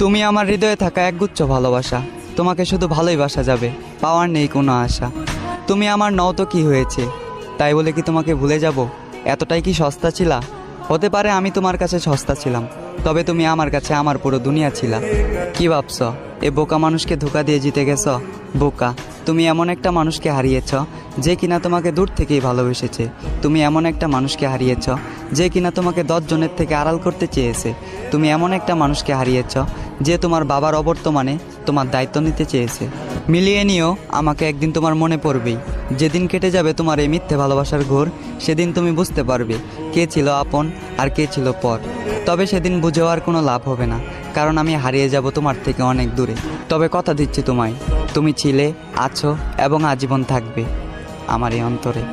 তুমি আমার হৃদয়ে থাকা একগুচ্ছ ভালোবাসা। তোমাকে শুধু ভালোই বাসা যাবে, পাওয়ার নেই কোনো আশা। তুমি আমার নও তো কি হয়েছে, তাই বলে কি তোমাকে ভুলে যাব? এতটাই কি সস্তা ছিলা? হতে পারে আমি তোমার কাছে সস্তা ছিলাম, তবে তুমি আমার কাছে আমার পুরো দুনিয়া ছিলা। কি ভাবছ এ বোকা মানুষকে ধোকা দিয়ে জিতে গেছ? বোকা, তুমি এমন একটা মানুষকে হারিয়েছ যে কিনা তোমাকে দূর থেকেই ভালোবেসেছে। তুমি এমন একটা মানুষকে হারিয়েছ যে কিনা তোমাকে 10 জনের থেকে আড়াল করতে চেয়েছে। তুমি এমন একটা মানুষকে হারিয়েছ যে তোমার বাবার অবর্তমানে তোমার দায়িত্ব নিতে চেয়েছে। মিলিয়ে নিও, আমাকে একদিন তোমার মনে পড়বেই। যেদিন কেটে যাবে তোমার এই মিথ্যে ভালোবাসার ঘোর, সেদিন তুমি বুঝতে পারবে কে ছিল আপন আর কে ছিল পর। তবে সেদিন বুঝেও আর কোনো লাভ হবে না, কারণ আমি হারিয়ে যাব তোমার থেকে অনেক দূরে। তবে কথা দিচ্ছি তোমায়, তুমি ছিলে, আছো এবং আজীবন থাকবে আমার এই অন্তরে।